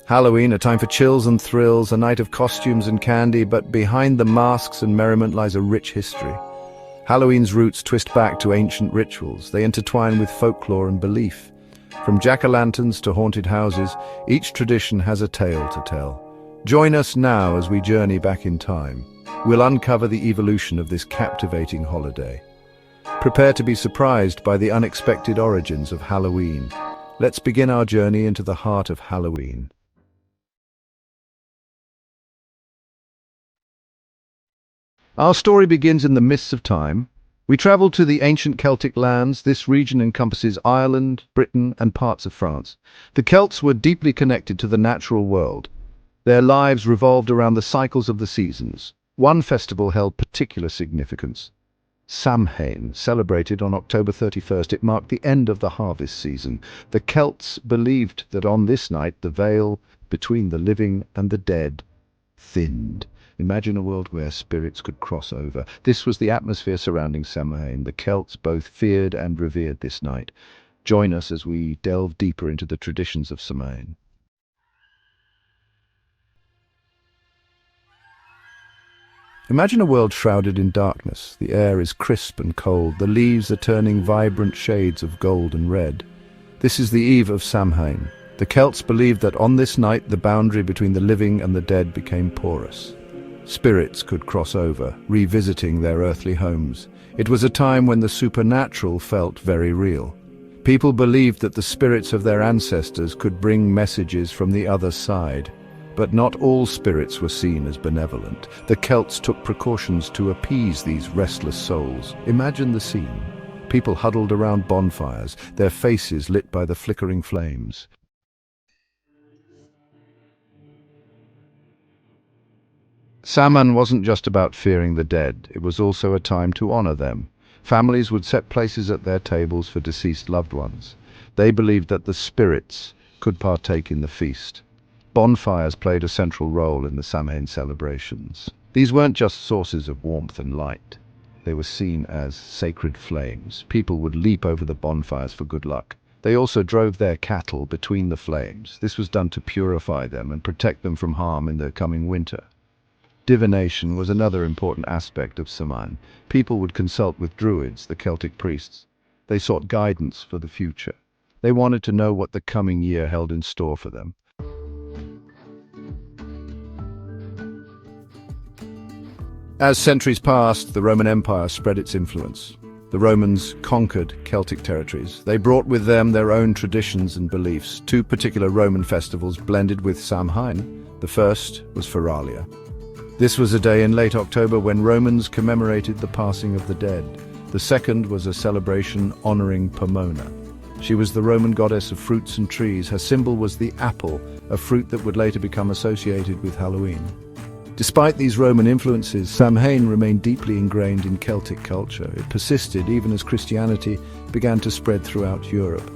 Halloween, a time for chills and thrills, a night of costumes and candy, but behind the masks and merriment lies a rich history. Halloween's roots twist back to ancient rituals. They intertwine with folklore and belief. From jack-o'-lanterns to haunted houses, each tradition has a tale to tell. Join us now as we journey back in time. We'll uncover the evolution of this captivating holiday. Prepare to be surprised by the unexpected origins of Halloween. Let's begin our journey into the heart of Halloween. Our story begins in the mists of time. We travel to the ancient Celtic lands. This region encompasses Ireland, Britain, and parts of France. The Celts were deeply connected to the natural world. Their lives revolved around the cycles of the seasons. One festival held particular significance. Samhain, celebrated on October 31st, it marked the end of the harvest season. The Celts believed that on this night the veil between the living and the dead thinned. Imagine a world where spirits could cross over. This was the atmosphere surrounding Samhain. The Celts both feared and revered this night. Join us as we delve deeper into the traditions of Samhain. Imagine a world shrouded in darkness. The air is crisp and cold. The leaves are turning vibrant shades of gold and red. This is the eve of Samhain. The Celts believed that on this night the boundary between the living and the dead became porous. Spirits could cross over, revisiting their earthly homes. It was a time when the supernatural felt very real. People believed that the spirits of their ancestors could bring messages from the other side. But not all spirits were seen as benevolent. The Celts took precautions to appease these restless souls. Imagine the scene. People huddled around bonfires, their faces lit by the flickering flames. Samhain wasn't just about fearing the dead, it was also a time to honor them. Families would set places at their tables for deceased loved ones. They believed that the spirits could partake in the feast. Bonfires played a central role in the Samhain celebrations. These weren't just sources of warmth and light. They were seen as sacred flames. People would leap over the bonfires for good luck. They also drove their cattle between the flames. This was done to purify them and protect them from harm in the coming winter. Divination was another important aspect of Samhain. People would consult with druids, the Celtic priests. They sought guidance for the future. They wanted to know what the coming year held in store for them. As centuries passed, the Roman Empire spread its influence. The Romans conquered Celtic territories. They brought with them their own traditions and beliefs. Two particular Roman festivals blended with Samhain. The first was Feralia. This was a day in late October when Romans commemorated the passing of the dead. The second was a celebration honoring Pomona. She was the Roman goddess of fruits and trees. Her symbol was the apple, a fruit that would later become associated with Halloween. Despite these Roman influences, Samhain remained deeply ingrained in Celtic culture. It persisted even as Christianity began to spread throughout Europe.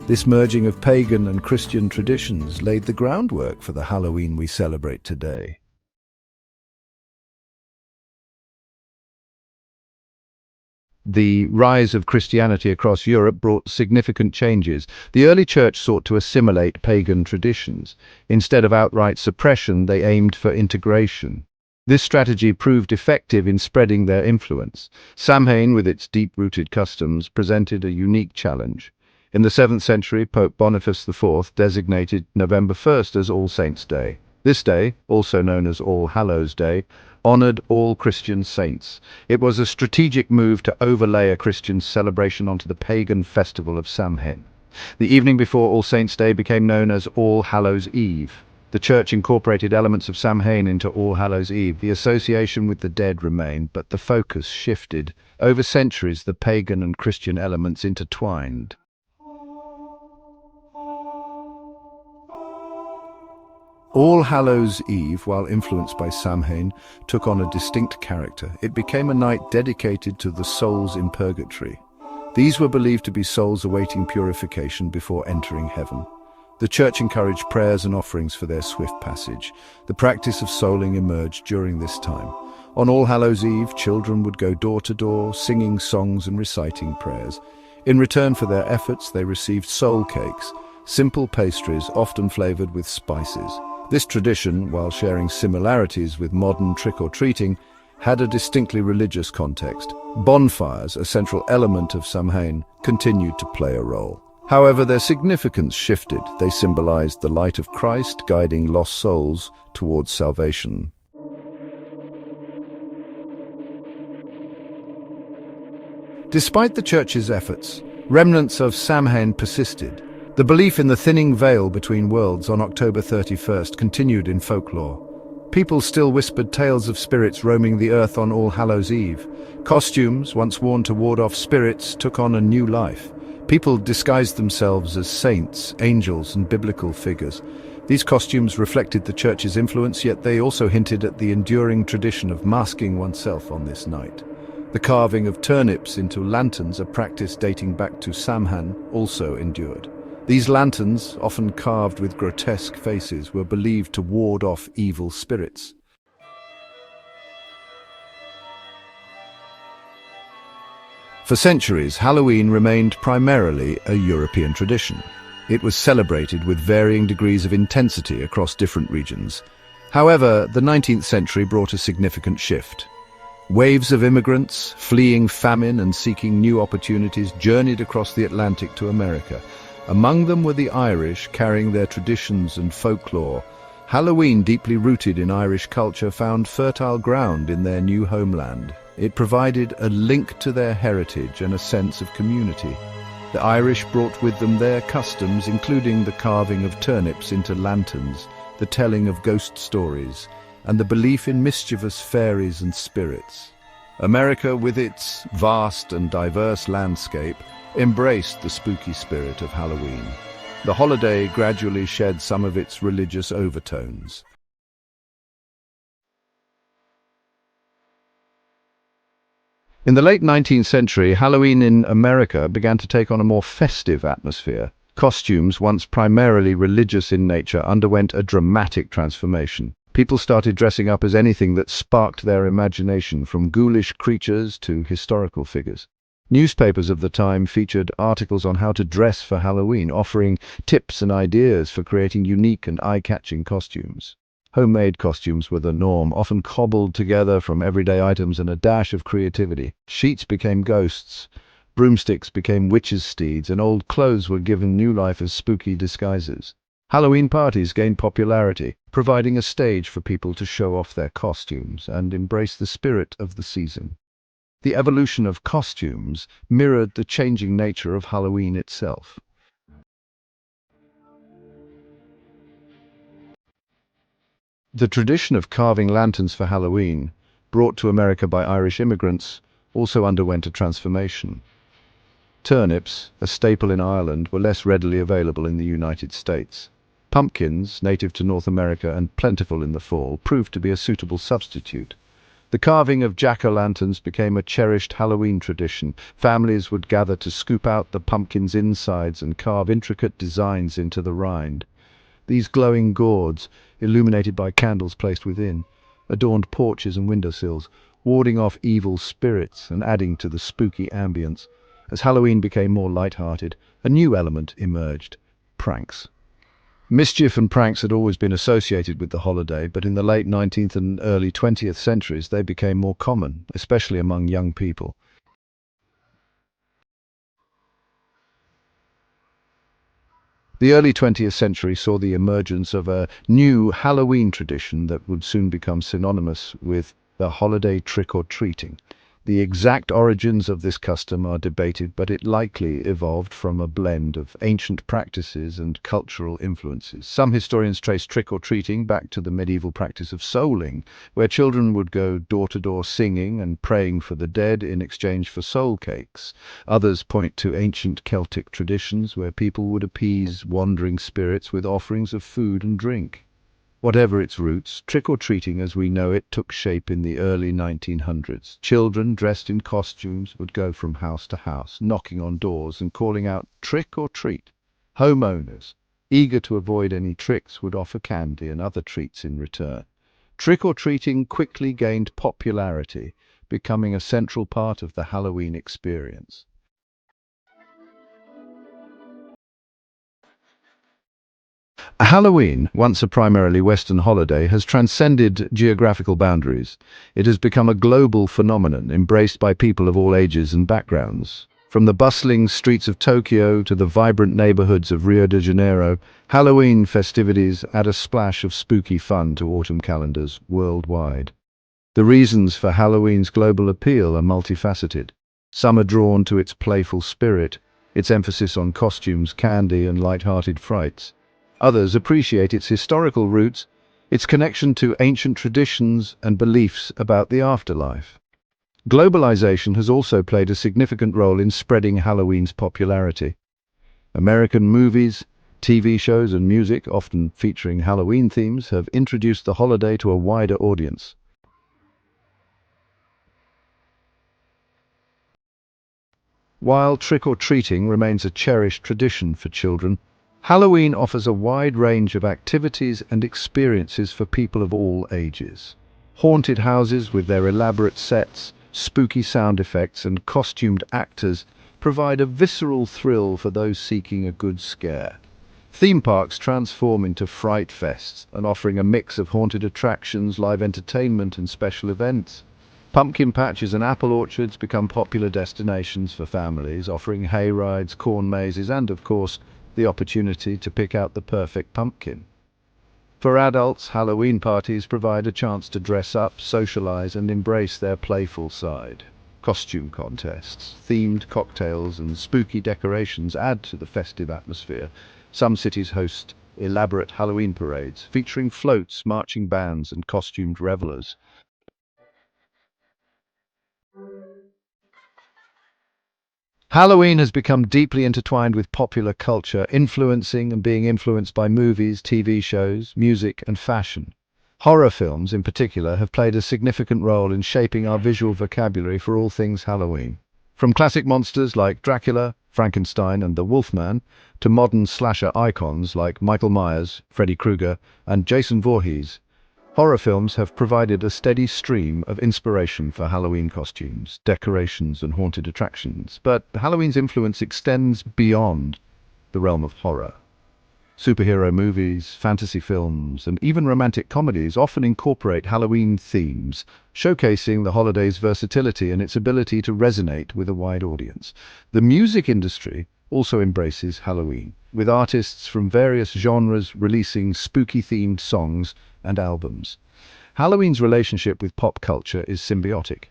This merging of pagan and Christian traditions laid the groundwork for the Halloween we celebrate today. The rise of Christianity across Europe brought significant changes. The early church sought to assimilate pagan traditions. Instead of outright suppression, they aimed for integration. This strategy proved effective in spreading their influence. Samhain, with its deep-rooted customs, presented a unique challenge. In the 7th century, Pope Boniface IV designated November 1st as All Saints' Day. This day, also known as All Hallows' Day, honored all Christian saints. It was a strategic move to overlay a Christian celebration onto the pagan festival of Samhain. The evening before All Saints' Day became known as All Hallows' Eve. The church incorporated elements of Samhain into All Hallows' Eve. The association with the dead remained, but the focus shifted. Over centuries, the pagan and Christian elements intertwined. All Hallows' Eve, while influenced by Samhain, took on a distinct character. It became a night dedicated to the souls in purgatory. These were believed to be souls awaiting purification before entering heaven. The church encouraged prayers and offerings for their swift passage. The practice of souling emerged during this time. On All Hallows' Eve, children would go door to door, singing songs and reciting prayers. In return for their efforts, they received soul cakes. simple pastries often flavored with spices. This tradition, while sharing similarities with modern trick-or-treating, had a distinctly religious context. Bonfires, a central element of Samhain, continued to play a role. However, their significance shifted. They symbolized the light of Christ guiding lost souls towards salvation. Despite the church's efforts, remnants of Samhain persisted. The belief in the thinning veil between worlds on October 31st continued in folklore. People still whispered tales of spirits roaming the earth on All Hallows' Eve. Costumes, once worn to ward off spirits, took on a new life. People disguised themselves as saints, angels, and biblical figures. These costumes reflected the church's influence, yet they also hinted at the enduring tradition of masking oneself on this night. The carving of turnips into lanterns, a practice dating back to Samhain, also endured. These lanterns, often carved with grotesque faces, were believed to ward off evil spirits. For centuries, Halloween remained primarily a European tradition. It was celebrated with varying degrees of intensity across different regions. However, the 19th century brought a significant shift. Waves of immigrants, fleeing famine and seeking new opportunities, journeyed across the Atlantic to America. Among them were the Irish, carrying their traditions and folklore. Halloween, deeply rooted in Irish culture, found fertile ground in their new homeland. It provided a link to their heritage and a sense of community. The Irish brought with them their customs, including the carving of turnips into lanterns, the telling of ghost stories, and the belief in mischievous fairies and spirits. America, with its vast and diverse landscape, embraced the spooky spirit of Halloween. The holiday gradually shed some of its religious overtones. In the late 19th century, Halloween in America began to take on a more festive atmosphere. Costumes, once primarily religious in nature, underwent a dramatic transformation. People started dressing up as anything that sparked their imagination, from ghoulish creatures to historical figures. Newspapers of the time featured articles on how to dress for Halloween, offering tips and ideas for creating unique and eye-catching costumes. Homemade costumes were the norm, often cobbled together from everyday items and a dash of creativity. Sheets became ghosts, broomsticks became witches' steeds, and old clothes were given new life as spooky disguises. Halloween parties gained popularity, providing a stage for people to show off their costumes and embrace the spirit of the season. The evolution of costumes mirrored the changing nature of Halloween itself. The tradition of carving lanterns for Halloween, brought to America by Irish immigrants, also underwent a transformation. Turnips, a staple in Ireland, were less readily available in the United States. Pumpkins, native to North America and plentiful in the fall, proved to be a suitable substitute. The carving of jack-o'-lanterns became a cherished Halloween tradition. Families would gather to scoop out the pumpkin's insides and carve intricate designs into the rind. These glowing gourds, illuminated by candles placed within, adorned porches and windowsills, warding off evil spirits and adding to the spooky ambience. As Halloween became more light-hearted, a new element emerged: pranks. Mischief and pranks had always been associated with the holiday, but in the late 19th and early 20th centuries they became more common, especially among young people. The early 20th century saw the emergence of a new Halloween tradition that would soon become synonymous with the holiday trick-or-treating. The exact origins of this custom are debated, but it likely evolved from a blend of ancient practices and cultural influences. Some historians trace trick-or-treating back to the medieval practice of souling, where children would go door-to-door singing and praying for the dead in exchange for soul cakes. Others point to ancient Celtic traditions where people would appease wandering spirits with offerings of food and drink. Whatever its roots, trick-or-treating as we know it took shape in the early 1900s. Children dressed in costumes would go from house to house, knocking on doors and calling out, "Trick or treat." Homeowners, eager to avoid any tricks, would offer candy and other treats in return. Trick-or-treating quickly gained popularity, becoming a central part of the Halloween experience. Halloween, once a primarily Western holiday, has transcended geographical boundaries. It has become a global phenomenon, embraced by people of all ages and backgrounds. From the bustling streets of Tokyo to the vibrant neighborhoods of Rio de Janeiro, Halloween festivities add a splash of spooky fun to autumn calendars worldwide. The reasons for Halloween's global appeal are multifaceted. Some are drawn to its playful spirit, its emphasis on costumes, candy, and light-hearted frights. Others appreciate its historical roots, its connection to ancient traditions and beliefs about the afterlife. Globalization has also played a significant role in spreading Halloween's popularity. American movies, TV shows, and music, often featuring Halloween themes, have introduced the holiday to a wider audience. While trick-or-treating remains a cherished tradition for children, Halloween offers a wide range of activities and experiences for people of all ages. Haunted houses with their elaborate sets, spooky sound effects, and costumed actors provide a visceral thrill for those seeking a good scare. Theme parks transform into fright fests and offering a mix of haunted attractions, live entertainment, and special events. Pumpkin patches and apple orchards become popular destinations for families, offering hay rides, corn mazes, and, of course, the opportunity to pick out the perfect pumpkin. For adults, Halloween parties provide a chance to dress up, socialize, and embrace their playful side. Costume contests, themed cocktails, and spooky decorations add to the festive atmosphere. Some cities host elaborate Halloween parades, featuring floats, marching bands, and costumed revelers. Halloween has become deeply intertwined with popular culture, influencing and being influenced by movies, TV shows, music, and fashion. Horror films, in particular, have played a significant role in shaping our visual vocabulary for all things Halloween. From classic monsters like Dracula, Frankenstein, and the Wolfman, to modern slasher icons like Michael Myers, Freddy Krueger, and Jason Voorhees, horror films have provided a steady stream of inspiration for Halloween costumes, decorations, and haunted attractions. But Halloween's influence extends beyond the realm of horror. Superhero movies, fantasy films, and even romantic comedies often incorporate Halloween themes, showcasing the holiday's versatility and its ability to resonate with a wide audience. The music industry also embraces Halloween, with artists from various genres releasing spooky-themed songs and albums. Halloween's relationship with pop culture is symbiotic.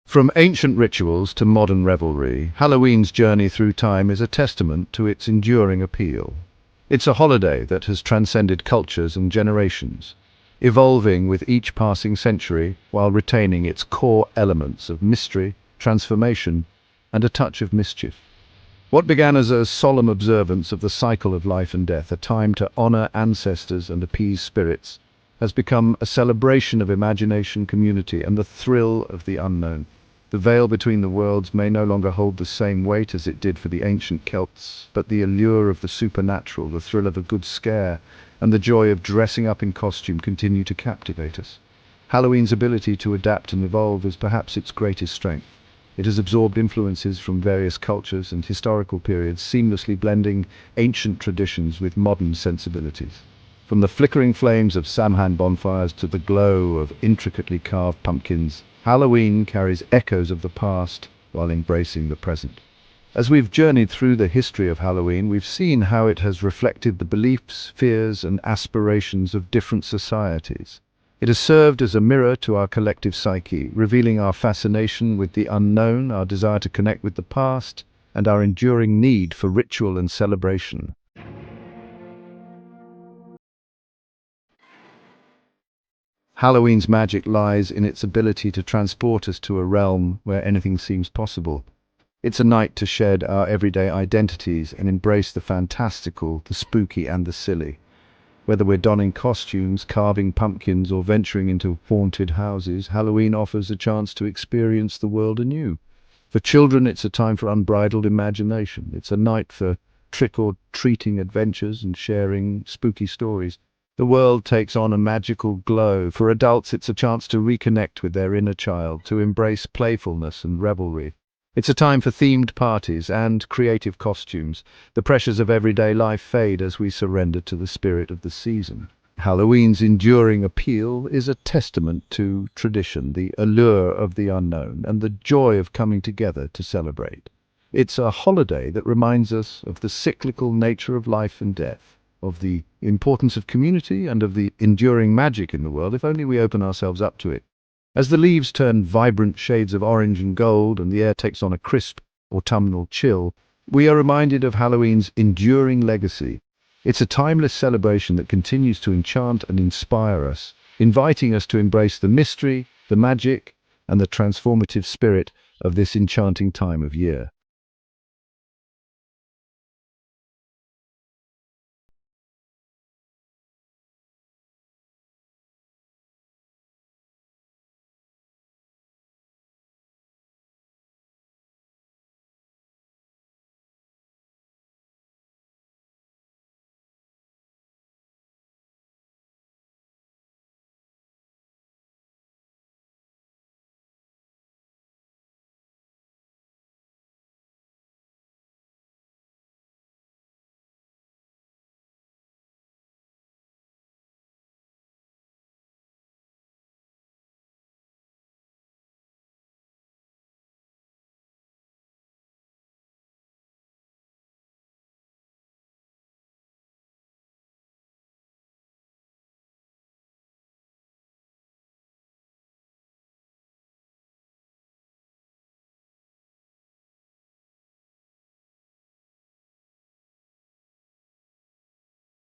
From ancient rituals to modern revelry, Halloween's journey through time is a testament to its enduring appeal. It's a holiday that has transcended cultures and generations, evolving with each passing century while retaining its core elements of mystery, transformation, and a touch of mischief. What began as a solemn observance of the cycle of life and death, a time to honor ancestors and appease spirits, has become a celebration of imagination, community, and the thrill of the unknown. The veil between the worlds may no longer hold the same weight as it did for the ancient Celts, but the allure of the supernatural, the thrill of a good scare, and the joy of dressing up in costume continue to captivate us. Halloween's ability to adapt and evolve is perhaps its greatest strength. It has absorbed influences from various cultures and historical periods, seamlessly blending ancient traditions with modern sensibilities. From the flickering flames of Samhain bonfires to the glow of intricately carved pumpkins, Halloween carries echoes of the past while embracing the present. As we've journeyed through the history of Halloween, we've seen how it has reflected the beliefs, fears, and aspirations of different societies. It has served as a mirror to our collective psyche, revealing our fascination with the unknown, our desire to connect with the past, and our enduring need for ritual and celebration. Halloween's magic lies in its ability to transport us to a realm where anything seems possible. It's a night to shed our everyday identities and embrace the fantastical, the spooky, and the silly. Whether we're donning costumes, carving pumpkins, or venturing into haunted houses, Halloween offers a chance to experience the world anew. For children, it's a time for unbridled imagination. It's a night for trick-or-treating adventures and sharing spooky stories. The world takes on a magical glow. For adults, it's a chance to reconnect with their inner child, to embrace playfulness and revelry. It's a time for themed parties and creative costumes. The pressures of everyday life fade as we surrender to the spirit of the season. Halloween's enduring appeal is a testament to tradition, the allure of the unknown, and the joy of coming together to celebrate. It's a holiday that reminds us of the cyclical nature of life and death, of the importance of community, and of the enduring magic in the world, if only we open ourselves up to it. As the leaves turn vibrant shades of orange and gold and the air takes on a crisp autumnal chill, we are reminded of Halloween's enduring legacy. It's a timeless celebration that continues to enchant and inspire us, inviting us to embrace the mystery, the magic, and the transformative spirit of this enchanting time of year.